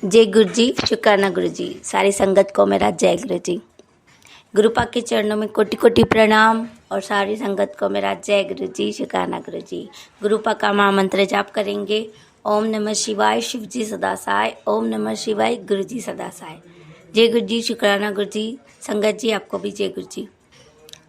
जय गुरु जी, शुक्राना गुरु जी। सारी संगत को मेरा जय गुरु जी। गुरुपा के चरणों में कोटि कोटि प्रणाम और सारी संगत को मेरा जय गुरु जी, शुक्राना गुरु जी। गुरुपा का महामंत्र जाप करेंगे। ओम नमः शिवाय, शिव जी सदा साय। ओम नमः शिवाय, गुरु जी सदा साय। जय गुरु जी, शुक्राना गुरु जी। संगत जी आपको भी जय गुरु जी।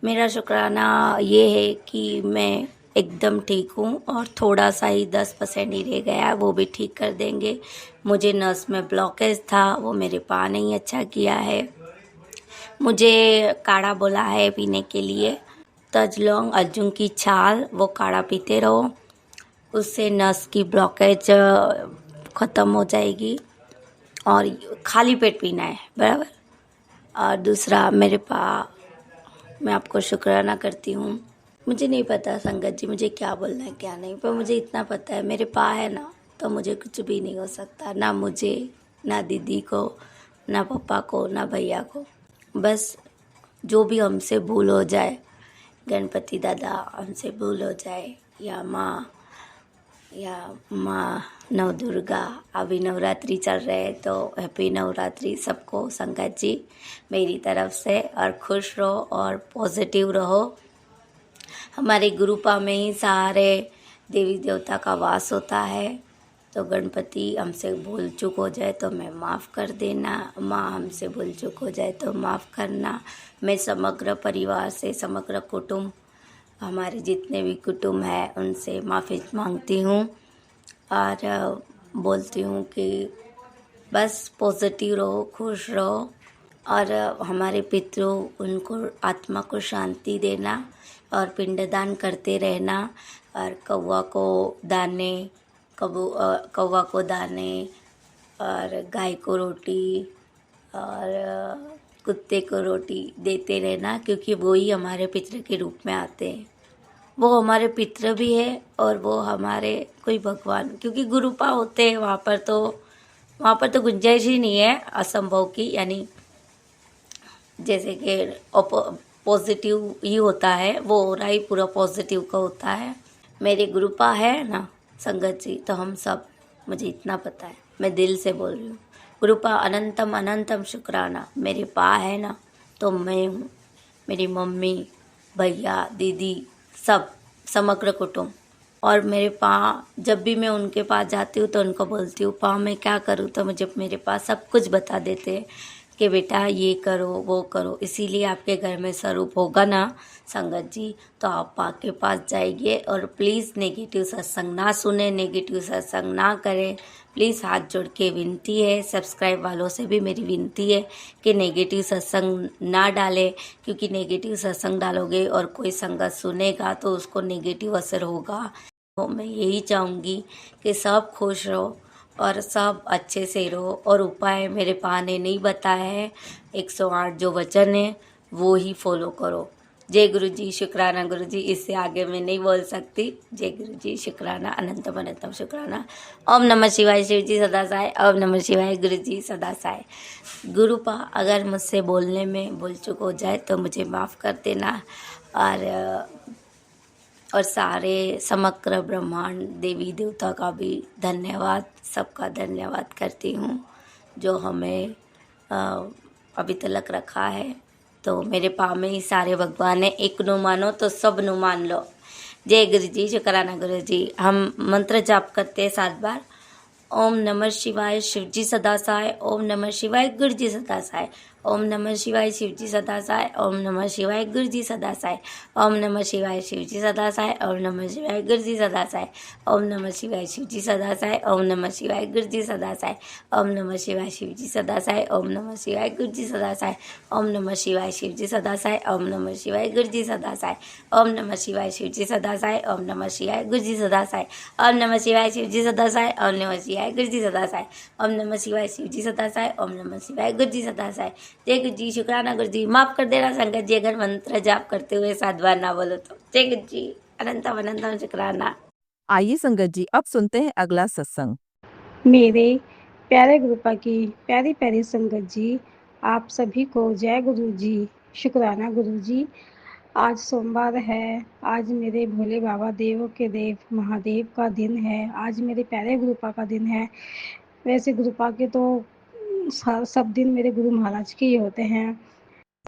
मेरा शुक्राना ये है कि मैं एकदम ठीक हूँ और थोड़ा सा ही 10% ही रह गया है, वो भी ठीक कर देंगे। मुझे नस में ब्लॉकेज था, वो मेरे पा नहीं अच्छा किया है। मुझे काढ़ा बोला है पीने के लिए, तज लौंग अर्जुन की छाल, वो काढ़ा पीते रहो, उससे नस की ब्लॉकेज ख़त्म हो जाएगी। और खाली पेट पीना है, बराबर। और दूसरा मेरे पा, मैं आपको शुक्राना करती हूँ। मुझे नहीं पता संगत जी मुझे क्या बोलना है क्या नहीं, पर मुझे इतना पता है मेरे पा है ना, तो मुझे कुछ भी नहीं हो सकता, ना मुझे, ना दीदी को, ना पापा को, ना भैया को। बस जो भी हमसे भूल हो जाए, गणपति दादा हमसे भूल हो जाए, या माँ नव दुर्गा, अभी नवरात्रि चल रहे हैं तो हैप्पी नवरात्रि सबको संगत जी मेरी तरफ से। और खुश रहो और पॉजिटिव रहो। हमारे गुरुपा में ही सारे देवी देवता का वास होता है, तो गणपति हमसे भूल चूक हो जाए तो मैं माफ़ कर देना, माँ हमसे भूल चूक हो जाए तो माफ़ करना। मैं समग्र परिवार से, समग्र कुटुंब, हमारे जितने भी कुटुंब हैं उनसे माफ़ी मांगती हूँ और बोलती हूँ कि बस पॉजिटिव रहो, खुश रहो और हमारे पितरों, उनको आत्मा को शांति देना और पिंडदान करते रहना। और कौवा को दाने और गाय को रोटी और कुत्ते को रोटी देते रहना, क्योंकि वो ही हमारे पितर के रूप में आते हैं। वो हमारे पितर भी है और वो हमारे कोई भगवान, क्योंकि गुरुपा होते हैं वहाँ पर तो गुंजाइश ही नहीं है असंभव की, यानी जैसे कि पॉजिटिव ही होता है, वो हो रहा ही पूरा पॉजिटिव का होता है। मेरे गुरुपा है ना संगत जी, तो हम सब, मुझे इतना पता है, मैं दिल से बोल रही हूँ। गुरुपा अनंतम अनंतम शुक्राना। मेरे पा है ना, तो मैं हूँ, मेरी मम्मी, भैया, दीदी, सब, समग्र कुटुंब। और मेरे पा, जब भी मैं उनके पास जाती हूँ तो उनको बोलती हूँ पा मैं क्या करूँ, तो मुझे मेरे पास सब कुछ बता देते हैं कि बेटा ये करो वो करो। इसीलिए आपके घर में स्वरूप होगा ना संगत जी, तो आप पा के पास जाइए और प्लीज़ नेगेटिव सत्संग ना सुने, नेगेटिव सत्संग ना करें। प्लीज़ हाथ जोड़ के विनती है, सब्सक्राइब वालों से भी मेरी विनती है कि नेगेटिव सत्संग ना डालें, क्योंकि नेगेटिव सत्संग डालोगे और कोई संगत सुनेगा तो उसको नेगेटिव असर होगा। तो मैं यही चाहूँगी कि सब खुश रहो और सब अच्छे से रहो। और उपाय मेरे पा ने नहीं बताया है, 108 जो वचन है वो ही फॉलो करो। जय गुरु जी, शुक्राना गुरु जी। इससे आगे मैं नहीं बोल सकती। जय गुरु जी, शुक्राना, अनंतम अनंतम शुक्राना। ओम नमः शिवाय, शिव जी सदा साय। ओम नमः शिवाय, गुरु जी सदा साय। गुरुपा अगर मुझसे बोलने में भूल चूक हो जाए तो मुझे माफ़ कर देना। और सारे समग्र ब्रह्मांड देवी देवता का भी धन्यवाद, सबका धन्यवाद करती हूँ जो हमें अभी तक रखा है। तो मेरे पा में ही सारे भगवान है, एक नु मानो तो सब नु मान लो। जय गुरु जी, शुक्राना गुरु जी। हम मंत्र जाप करते हैं 7 बार। ओम नमः शिवाय, शिव जी सदा साय। ओम नमः शिवाय, गुरु जी सदा साय। ओम नमः शिवाय, शिव जी सदा साय। ओम नमः शिवाय, गुरु जी सदा साय। ओम नमः शिवाय, शिव जी सदा साय। ओम नमः शिवाय, गुरु जी सदा साय। ओम नमः शिवाय, शिव जी सदा साय। ओम नमः शिवाय, गुरु जी सदा साय। ओम नमः शिवाय, शिव जी सदा साय। ओम नमः शिवाय, गुरु जी सदा साय। ओम नमः शिवाय, शिव जी सदा साय। ओम नमः शिवाय, गुरु जी सदा साय। ओम नमः शिवाय, शिव जी सदा साय। ओम नमः शिवाय, गुरु जी सदा साय। ओम नमः शिवाय, शिव जी सदा साय। ओम नमः शिवाय, गुरु जी सदा साय। ओम नमः शिवाय, शिव जी सदा साय। ओम नमः शिवाय, गुरु जी सदा साय। जय गुरु जी, शुक्राना गुरु जी। माफ कर देना संगत जी अगर मंत्र जाप करते हुए 7 बार ना बोलो तो। जय गुरु जी, अनंतम अनंतम शुक्राना। आइए संगत जी, अब सुनते हैं अगला सत्संग। मेरे प्यारे गुरुपा की प्यारी प्यारी संगत जी, आप सभी को जय गुरु जी, शुक्राना गुरु जी। आज सोमवार है, आज मेरे भोले बाबा देवों के देव महादेव का दिन है, आज मेरे प्यारे गुरुपा का दिन है। वैसे गुरुपा के तो सब दिन मेरे गुरु महाराज के ही होते हैं।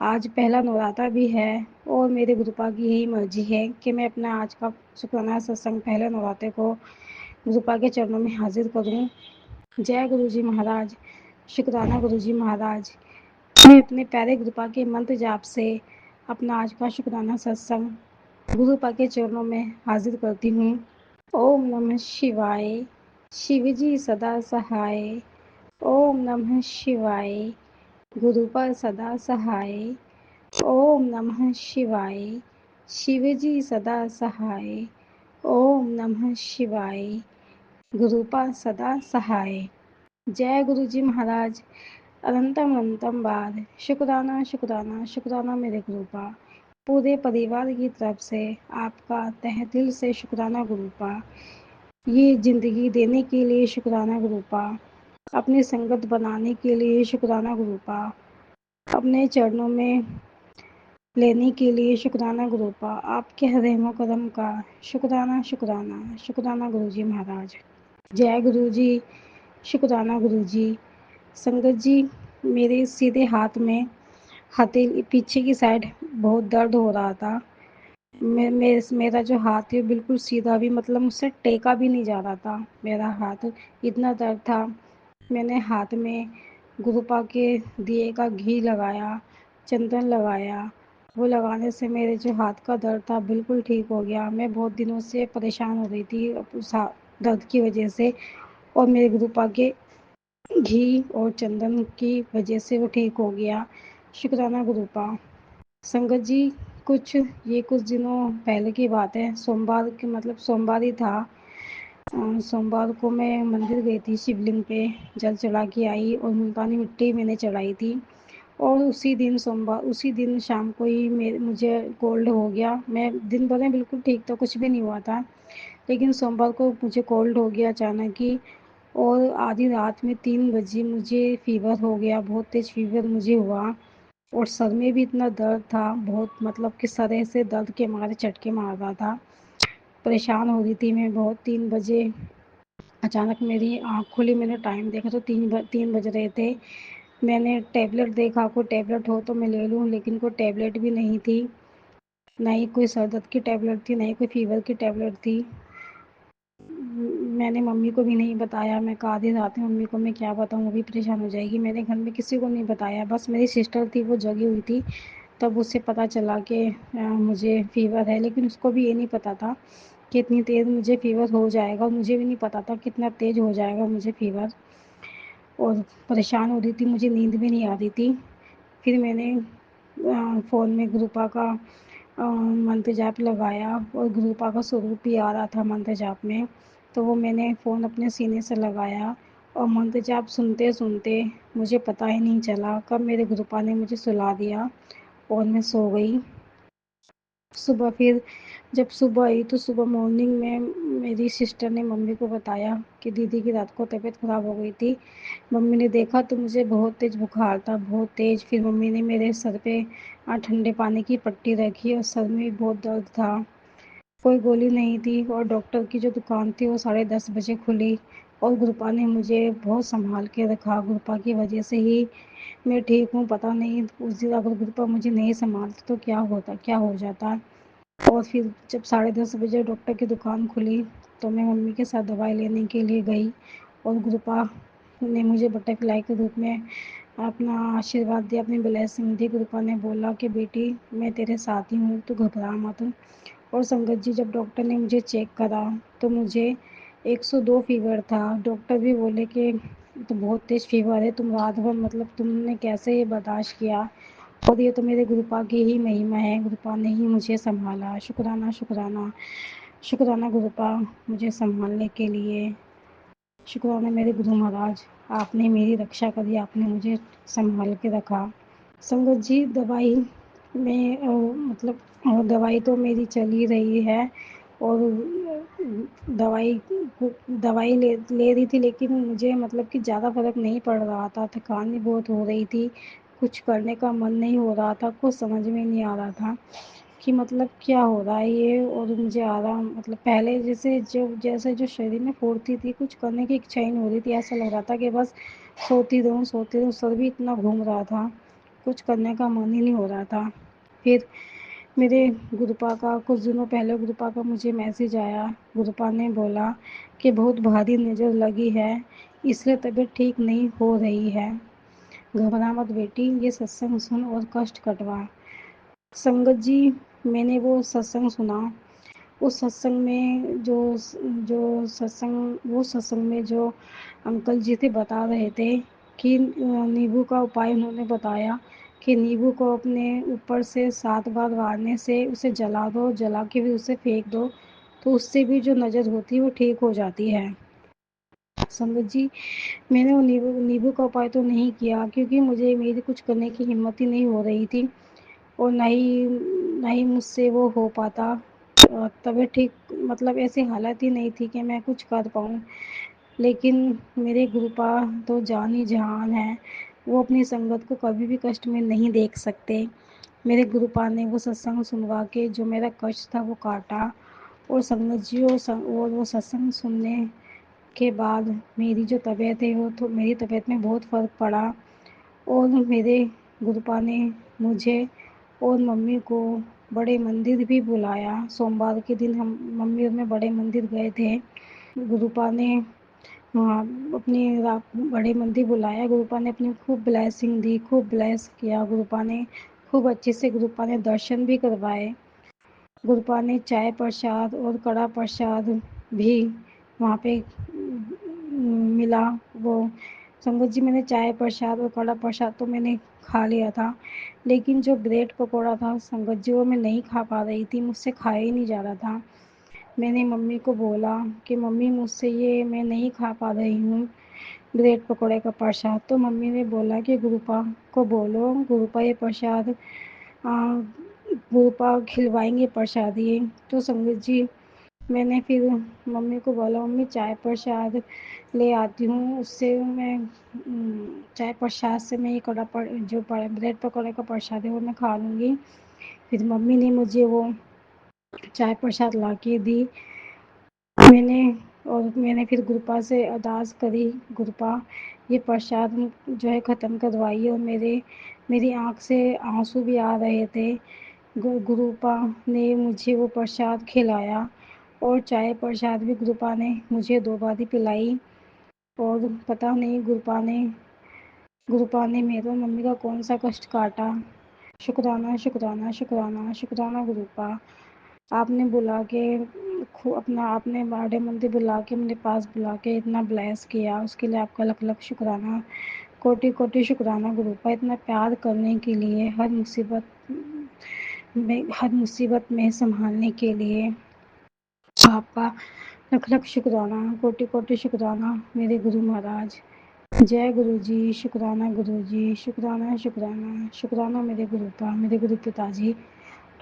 आज पहला नवरात्र भी है और मेरे गुरुपा की यही मर्जी है कि मैं अपना आज का शुक्राना सत्संग पहले नवरात्रे को गुरुपा के चरणों में हाजिर करूं। जय गुरु जी महाराज, शुक्राना गुरु जी महाराज। मैं अपने प्यारे गुरुपा के मंत्र जाप से अपना आज का शुक्राना सत्संग गुरुपा के चरणों में हाजिर करती हूँ। ओम नमः शिवाय, शिव जी सदा सहाय। ओम नमः शिवाय, गुरु पर सदा सहाय। ओम नमः शिवाय, शिव जी सदा सहाय। ओम नमः शिवाय, गुरु पर सदा सहाय। जय गुरु जी महाराज। अनंतम अनंतम बार शुक्राना शुक्राना शुक्राना मेरे गुरुपा। पूरे परिवार की तरफ से आपका तहे दिल से शुक्राना गुरुपा। ये ज़िंदगी देने के लिए शुक्राना गुरुपा। अपनी संगत बनाने के लिए शुक्राना गुरुपा। अपने चरणों में लेने के लिए शुक्राना गुरुपा। आपके रहमो करम का शुक्राना शुक्राना शुक्राना गुरु जी महाराज। जय गुरु जी, शुक्राना गुरु जी। संगत जी, मेरे सीधे हाथ में हथेली पीछे की साइड बहुत दर्द हो रहा था। मेरा जो हाथ है बिल्कुल सीधा भी, मतलब मुझसे टेका भी नहीं जा रहा था मेरा हाथ, इतना दर्द था। मैंने हाथ में गुरुपा के दिए का घी लगाया, चंदन लगाया। वो लगाने से मेरे जो हाथ का दर्द था बिल्कुल ठीक हो गया। मैं बहुत दिनों से परेशान हो रही थी उस दर्द की वजह से, और मेरे गुरुपा के घी और चंदन की वजह से वो ठीक हो गया। शुक्राना गुरुपा। संगत जी, कुछ दिनों पहले की बात है। सोमवार के मतलब सोमवार ही था। सोमवार को मैं मंदिर गई थी, शिवलिंग पे जल चढ़ा के आई और मुल्तानी मिट्टी मैंने चढ़ाई थी। और उसी दिन शाम को ही मुझे कोल्ड हो गया। मैं दिन भर में बिल्कुल ठीक था, कुछ भी नहीं हुआ था, लेकिन सोमवार को मुझे कोल्ड हो गया अचानक ही। और आधी रात में 3 बजे मुझे फ़ीवर हो गया, बहुत तेज़ फ़ीवर मुझे हुआ। और सर में भी इतना दर्द था, बहुत मतलब कि सर ऐसे दर्द के मारे चटके मार रहा था। परेशान हो रही थी मैं बहुत। 3 बजे अचानक मेरी आँख खुली, मैंने टाइम देखा तो 3 बज रहे थे। मैंने टैबलेट देखा, कोई टैबलेट हो तो मैं ले लूँ, लेकिन कोई टैबलेट भी नहीं थी। ना ही कोई सर दर्द की टैबलेट थी, ना ही कोई फ़ीवर की टैबलेट थी। मैंने मम्मी को भी नहीं बताया। मैं कहा आधी रात में मम्मी को मैं क्या बताऊँ, वो भी परेशान हो जाएगी। मैंने घर में किसी को नहीं बताया, बस मेरी सिस्टर थी वो जगी हुई थी, तब उससे पता चला कि मुझे फ़ीवर है। लेकिन उसको भी ये नहीं पता था कि इतनी तेज़ मुझे फ़ीवर हो जाएगा, और मुझे भी नहीं पता था कितना तेज़ हो जाएगा मुझे फ़ीवर। और परेशान हो रही थी, मुझे नींद भी नहीं आ रही थी। फिर मैंने फ़ोन में गुरुपा का मंत्र जाप लगाया, और गुरुपा का स्वरूप भी आ रहा था मंत्र जाप में। तो वो मैंने फ़ोन अपने सीने से लगाया, और मंत्र जाप सुनते सुनते मुझे पता ही नहीं चला कब मेरे गुरुपा ने मुझे सुला दिया और मैं सो गई। सुबह फिर जब सुबह आई तो सुबह मॉर्निंग में मेरी सिस्टर ने मम्मी को बताया कि दीदी की रात को तबीयत ख़राब हो गई थी। मम्मी ने देखा तो मुझे बहुत तेज़ बुखार था, बहुत तेज़। फिर मम्मी ने मेरे सर पे ठंडे पानी की पट्टी रखी, और सर में भी बहुत दर्द था। कोई गोली नहीं थी, और डॉक्टर की जो दुकान थी वो 10:30 बजे खुली। और गुरुपा ने मुझे बहुत संभाल के रखा। गुरुपा की वजह से ही मैं ठीक हूँ। पता नहीं उस दिन अगर गुरुपा मुझे नहीं संभालती तो क्या होता, क्या हो जाता। और फिर जब 10:30 बजे डॉक्टर की दुकान खुली तो मैं मम्मी के साथ दवाई लेने के लिए गई, और गुरुपा ने मुझे बटरफ्लाई के रूप में अपना आशीर्वाद दिया, अपनी ब्लेसिंग दी। गुरुपा ने बोला कि बेटी मैं तेरे साथ ही हूँ, तू घबरा मत। और संगत जी, जब डॉक्टर ने मुझे चेक करा तो मुझे 102 फ़ीवर था। डॉक्टर भी बोले कि तो बहुत तेज़ फ़ीवर है, तुम रात भर मतलब तुमने कैसे ये बर्दाश्त किया। और ये तो मेरे गुरुपा की ही महिमा है, गुरुपा ने ही मुझे संभाला। शुक्राना शुक्राना शुक्राना गुरुपा, मुझे संभालने के लिए। शुक्राना मेरे गुरु महाराज, आपने मेरी रक्षा करी, आपने मुझे संभाल के रखा। संगत जी, दवाई में मतलब दवाई तो मेरी चल ही रही है, और दवाई दवाई ले रही थी, लेकिन मुझे मतलब कि ज़्यादा फ़र्क नहीं पड़ रहा था। थकान भी बहुत हो रही थी, कुछ करने का मन नहीं हो रहा था, कुछ समझ में नहीं आ रहा था कि मतलब क्या हो रहा है ये, और मुझे आराम मतलब पहले जैसे जो शरीर में फुर्ती थी, कुछ करने की इच्छा ही नहीं हो रही थी। ऐसा लग रहा था कि बस सोती रहूँ। सर भी इतना घूम रहा था, कुछ करने का मन ही नहीं हो रहा था। फिर मेरे गुरुपा का कुछ दिनों पहले गुरुपा का मुझे मैसेज आया। गुरुपा ने बोला कि बहुत भारी नज़र लगी है, इसलिए तबीयत ठीक नहीं हो रही है। घबरा मत बेटी, ये सत्संग सुन और कष्ट कटवा। संगत जी, मैंने वो सत्संग सुना। उस सत्संग में वो सत्संग में जो अंकल जी थे बता रहे थे कि नींबू का उपाय उन्होंने बताया कि नींबू को अपने ऊपर से 7 बार वारने से उसे जला दो, जला के फिर उसे फेंक दो, तो उससे भी जो नज़र होती है वो ठीक हो जाती है। संगत जी, मैंने वो नींबू का उपाय तो नहीं किया, क्योंकि मेरी कुछ करने की हिम्मत ही नहीं हो रही थी, और ना ही मुझसे वो हो पाता। तबीयत ठीक मतलब ऐसी हालत ही नहीं थी कि मैं कुछ कर पाऊँ। लेकिन मेरे गुरुपा तो जान ही जहान है, वो अपनी संगत को कभी भी कष्ट में नहीं देख सकते। मेरे गुरुपा ने वो सत्संग सुनवा के जो मेरा कष्ट था वो काटा, और संगत जी और वो सत्संग सुनने के बाद मेरी जो तबीयत है वो तो मेरी तबीयत में बहुत फ़र्क पड़ा। और मेरे गुरुपा ने मुझे और मम्मी को बड़े मंदिर भी बुलाया। सोमवार के दिन हम मम्मी और मैं बड़े मंदिर गए थे। गुरुपा ने वहाँ बड़े मंदिर बुलाया। गुरुपा ने अपनी खूब ब्लेसिंग दी, खूब ब्लेस किया। गुरुपा ने खूब अच्छे से गुरुपा ने दर्शन भी करवाए। गुरुपा ने चाय प्रसाद और कड़ा प्रसाद भी वहाँ पे मिला। वो संगत जी, मैंने चाय प्रसाद और कड़ा प्रसाद तो मैंने खा लिया था, लेकिन जो ब्रेड पकौड़ा था संगत जी, वो मैं नहीं खा पा रही थी, मुझसे खाया ही नहीं जा रहा था। मैंने मम्मी को बोला कि मम्मी, मुझसे ये मैं नहीं खा पा रही हूँ ब्रेड पकौड़े का प्रसाद। तो मम्मी ने बोला कि गुरुपा को बोलो, गुरुपा ये प्रसाद गुरुपा खिलवाएंगे प्रसाद ये। तो संगत जी, मैंने फिर मम्मी को बोला, मम्मी चाय प्रसाद ले आती हूँ, उससे मैं चाय प्रसाद से मैं ये ब्रेड पकौड़े का प्रसाद है वो मैं खा लूँगी। फिर मम्मी ने मुझे वो चाय प्रसाद ला के दी। मैंने फिर गुरुपा से अरदास करी, गुरुपा ये प्रसाद जो है ख़त्म करवाइए। और मेरी आँख से आंसू भी आ रहे थे। गुरुपा ने मुझे वो प्रसाद खिलाया, और चाय प्रसाद भी गुरुपा ने मुझे 2 बार ही पिलाई। और पता नहीं गुरुपा ने मेरे और मम्मी का कौन सा कष्ट काटा। शुक्राना शुक्राना शुक्राना शुक्राना गुरुपा, आपने बुला के आपने बड़े मंदिर बुला के मेरे पास बुला के इतना ब्लेस किया, उसके लिए आपका लख लख शुक्राना, कोटि कोटि शुक्राना गुरुपा, इतना प्यार करने के लिए, हर मुसीबत में संभालने के लिए आपका लख लख शुक्राना, कोटि कोटि शुक्राना मेरे गुरु महाराज। जय गुरु जी, शुक्राना गुरु जी, शुक्राना शुक्राना शुक्राना मेरे गुरुपा, मेरे गुरु पिताजी।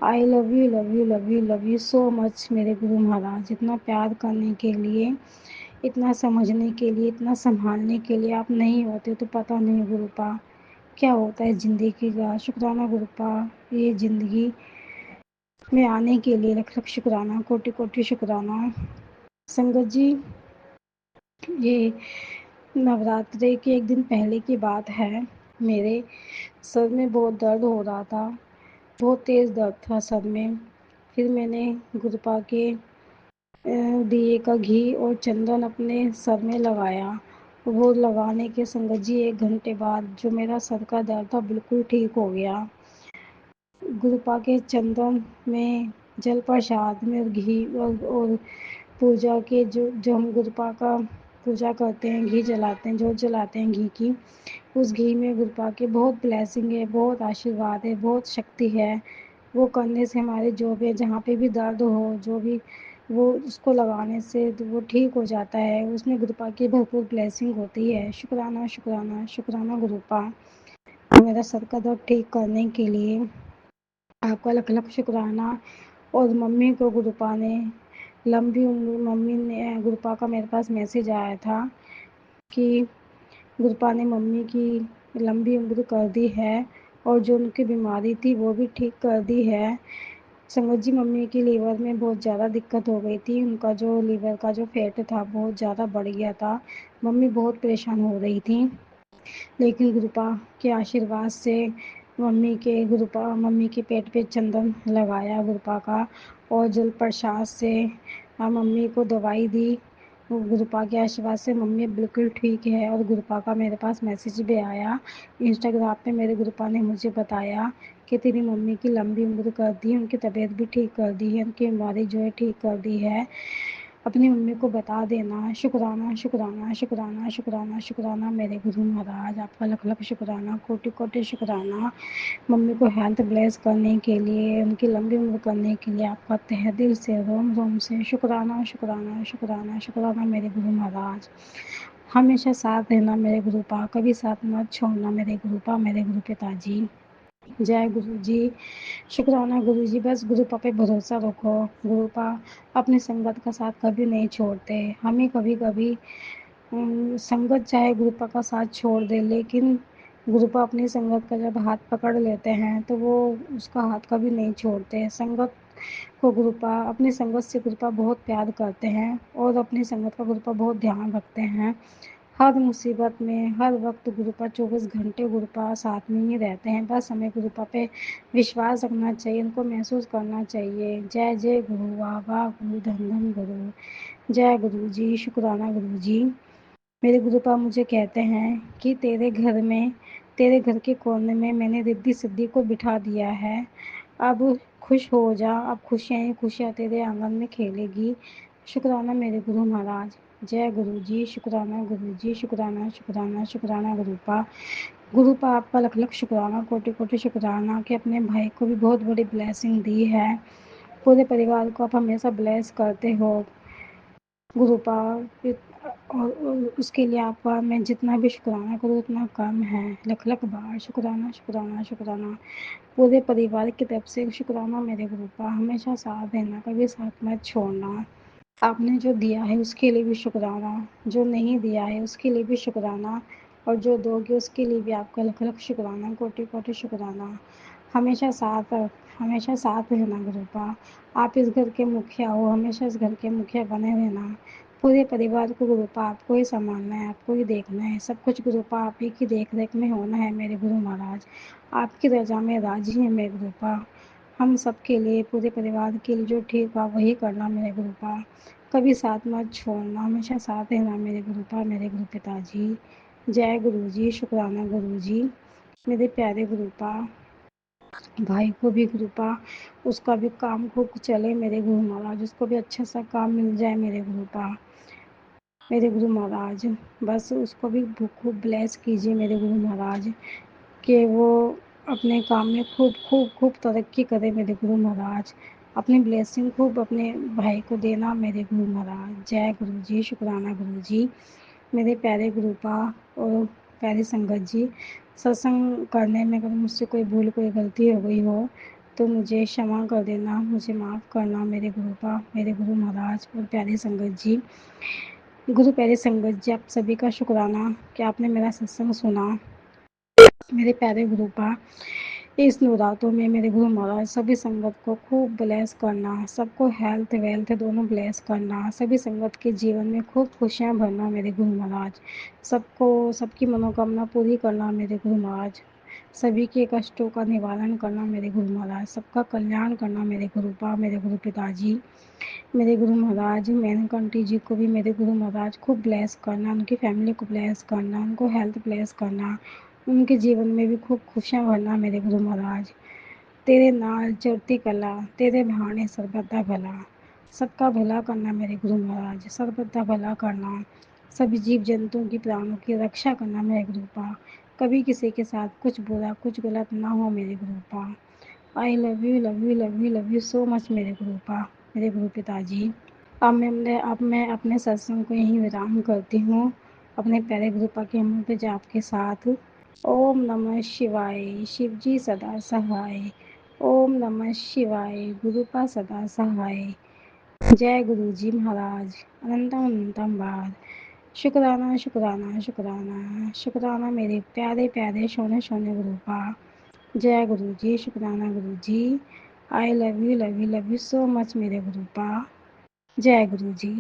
आई love you love you love you love you so much मेरे गुरु महाराज, इतना प्यार करने के लिए, इतना समझने के लिए, इतना संभालने के लिए। आप नहीं होते तो पता नहीं गुरुपा क्या होता है ज़िंदगी का। शुक्राना गुरुपा, ये ज़िंदगी में आने के लिए लख लख शुक्राना, कोटि कोटि शुक्राना। संगत जी, ये नवरात्रि के एक दिन पहले की बात है। मेरे सर में बहुत दर्द हो रहा था, बहुत तेज़ दर्द था सर में। फिर मैंने गुरुपा के दिए का घी और चंदन अपने सर में लगाया। वो लगाने के संगत जी 1 घंटे बाद जो मेरा सर का दर्द था बिल्कुल ठीक हो गया। गुरुपा के चंदन में, जल प्रसाद में, और घी और पूजा के जो हम गुरुपा का पूजा करते हैं, घी जलाते हैं, जोत जलाते हैं घी की, उस घी में गुरुपा के बहुत ब्लेसिंग है, बहुत आशीर्वाद है, बहुत शक्ति है। वो करने से हमारे जो भी जहाँ पे भी दर्द हो, जो भी वो उसको लगाने से तो वो ठीक हो जाता है। उसमें गुरुपा की भरपूर ब्लेसिंग होती है। शुक्राना शुक्राना शुक्राना गुरुपा, मेरा सर का दर्द ठीक करने के लिए आपका लख लख शुक्राना। और मम्मी को गुरुपा ने लंबी उम्र, मम्मी ने गुरुपा का मेरे पास मैसेज आया था कि गुरुपा ने मम्मी की लंबी उम्र कर दी है, और जो उनकी बीमारी थी वो भी ठीक कर दी है। संगत जी, मम्मी की लीवर में बहुत ज़्यादा दिक्कत हो गई थी। उनका जो लीवर का जो फैट था बहुत ज़्यादा बढ़ गया था। मम्मी बहुत परेशान हो रही थी, लेकिन गुरुपा के आशीर्वाद से मम्मी के पेट पे चंदन लगाया गुरुपा का, और जल प्रसाद से मम्मी को दवाई दी। गुरुपा के आशीर्वाद से मम्मी बिल्कुल ठीक है। और गुरुपा का मेरे पास मैसेज भी आया इंस्टाग्राम पे। मेरे गुरुपा ने मुझे बताया कि तेरी मम्मी की लंबी उम्र कर दी, उनकी तबीयत भी ठीक कर दी है, उनकी बीमारी जो है ठीक कर दी है। अपनी मम्मी को बता देना। शुक्राना शुक्राना शुक्राना शुक्राना शुक्राना मेरे गुरु महाराज, आपका लख लख शुक्राना, कोटि कोटि शुक्राना। मम्मी को हेल्थ ब्लेस करने के लिए, उनकी लंबी उम्र करने के लिए आपका तहे दिल से, रोम रोम से शुक्राना शुक्राना शुक्राना शुक्राना मेरे गुरु महाराज। हमेशा साथ रहना मेरे गुरुपा, कभी साथ मत छोड़ना मेरे गुरुपा, मेरे गुरु पिताजी। जय गुरु जी। शुक्राना गुरु जी। बस गुरुपा पे भरोसा रखो। गुरुपा अपनी संगत का साथ कभी नहीं छोड़ते। हमें कभी कभी संगत चाहे गुरुपा का साथ छोड़ दे, लेकिन गुरुपा अपनी संगत का जब हाथ पकड़ लेते हैं तो वो उसका हाथ कभी नहीं छोड़ते। संगत को गुरुपा, अपनी संगत से गुरुपा बहुत प्यार करते हैं, और अपनी संगत का गुरुपा बहुत ध्यान रखते हैं। हर मुसीबत में, हर वक्त गुरुपा 24 घंटे गुरुपा साथ में ही रहते हैं। बस हमें गुरुपा पे विश्वास रखना चाहिए, उनको महसूस करना चाहिए। जय जय गुरु, वाह वाह गुरु, धन धन गुरु। जय गुरु जी। शुक्राना गुरु जी। मेरे गुरुपा मुझे कहते हैं कि तेरे घर के कोने में मैंने रिद्धि सिद्धि को बिठा दिया है। अब खुश हो जा, अब खुशियाँ ही खुशियाँ तेरे आंगन में खेलेगी। शुक्राना मेरे गुरु महाराज। जय गुरु जी। शुक्राना गुरु जी। शुक्राना शुक्राना शुक्राना गुरुपा। गुरुपा आपका लख लख शुक्राना, कोटि कोटि शुक्राना कि अपने भाई को भी बहुत बड़ी ब्लेसिंग दी है। पूरे परिवार को आप हमेशा ब्लेस करते हो गुरुपा, और उसके लिए आपका मैं जितना भी शुक्राना करूँ उतना कम है। लख लख बार शुक्राना शुक्राना शुक्राना। पूरे परिवार की तरफ से शुक्राना मेरे गुरुपा। हमेशा साथ देना, कभी साथ मत छोड़ना। आपने जो दिया है उसके लिए भी शुक्राना, जो नहीं दिया है उसके लिए भी शुक्राना, और जो दोगे उसके लिए भी आपका लख लख शुक्राना, कोटि कोटि शुक्राना। हमेशा साथ हमेशा साथ रहना गुरुपा। आप इस घर के मुखिया हो, हमेशा इस घर के मुखिया बने रहना। पूरे परिवार को गुरुपा आपको ही संभालना है, आपको ही देखना है। सब कुछ गुरुपा आप ही की देख रेख में होना है मेरे गुरु महाराज। आपकी रजा में राजी है मेरे गुरुपा। हम सबके लिए, पूरे परिवार के लिए जो ठीक हुआ वही करना मेरे गुरुपा। कभी साथ मत छोड़ना, हमेशा साथ रहना मेरे गुरुपा, मेरे गुरु पिताजी। जय गुरु जी। शुक्राना गुरु जी। मेरे प्यारे गुरुपा, भाई को भी कृपा, उसका भी काम खूब चले मेरे गुरु महाराज, उसको भी अच्छा सा काम मिल जाए मेरे गुरुपा, मेरे गुरु महाराज। बस उसको भी खूब ब्लेस कीजिए मेरे गुरु महाराज, कि वो अपने काम में खूब खूब खूब तरक्की करे मेरे गुरु महाराज। अपनी ब्लेसिंग खूब अपने भाई को देना मेरे गुरु महाराज। जय गुरु जी। शुक्राना गुरु जी। मेरे प्यारे गुरुपा और प्यारी संगत जी, सत्संग करने में अगर मुझसे कोई भूल, कोई गलती हो गई हो तो मुझे क्षमा कर देना, मुझे माफ़ करना मेरे गुरुपा, मेरे गुरु महाराज और प्यारी संगत जी। गुरु प्यारी संगत जी, आप सभी का शुक्राना कि आपने मेरा सत्संग सुना। मेरे प्यारे गुरुपा, इस नवरात्रों में मेरे गुरु महाराज सभी संगत को खूब ब्लेस करना, सबको हेल्थ वेल्थ दोनों ब्लेस करना, सभी संगत के जीवन में खूब खुशियाँ भरना मेरे गुरु महाराज। सबको, सबकी मनोकामना पूरी करना मेरे गुरु महाराज। सभी के कष्टों का निवारण करना मेरे गुरु महाराज। सबका कल्याण करना मेरे गुरुपा, मेरे गुरु पिताजी। मेरे गुरु महाराज मेनका आंटी जी को भी मेरे गुरु महाराज खूब ब्लेस करना, उनकी फैमिली को ब्लेस करना, उनको हेल्थ ब्लेस करना, उनके जीवन में भी खूब खुशियाँ भरना मेरे गुरु महाराज। तेरे नाल चढ़ती कला, तेरे भाने सर्वदा भला। सबका भला करना मेरे गुरु महाराज, सर्वदा भला करना। सभी जीव जंतुओं की प्राणों की रक्षा करना मेरे गुरुपा। कभी किसी के साथ कुछ बुरा, कुछ गलत ना हो मेरे गुरुपा। I love you love you love you love you so much मेरे गुरुपा, मेरे गुरु पिताजी। अब मैं अपने सत्संग को यहीं विराम करती हूँ, अपने प्यारे गुरुपा के अमृत जाप के साथ। ओम नमः शिवाय, शिव जी सदा सहाय। ओम नमः शिवाय, गुरुपा सदा सहाय। जय गुरु जी महाराज, अनंतम अनंतम बाद। शुक्राना शुक्राना शुक्राना शुक्राना मेरे प्यारे प्यारे सोने सोने गुरुपा। जय गुरु जी। शुक्राना गुरु जी। I love you so much मेरे गुरुपा। जय गुरु जी।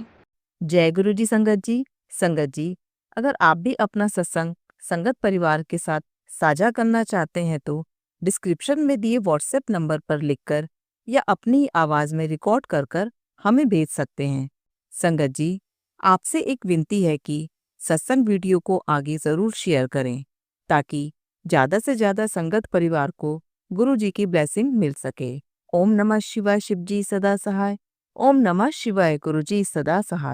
जय गुरु जी संगत जी, अगर आप भी अपना सत्संग संगत परिवार के साथ साझा करना चाहते हैं तो डिस्क्रिप्शन में दिए व्हाट्सएप नंबर पर लिखकर या अपनी आवाज़ में रिकॉर्ड कर कर हमें भेज सकते हैं। संगत जी, आपसे एक विनती है कि सत्संग वीडियो को आगे ज़रूर शेयर करें ताकि ज़्यादा से ज़्यादा संगत परिवार को गुरु जी की ब्लेसिंग मिल सके। ओम नमः शिवाय, शिव जी सदा सहाय। ओम नमः शिवाय, गुरु जी सदा सहाय।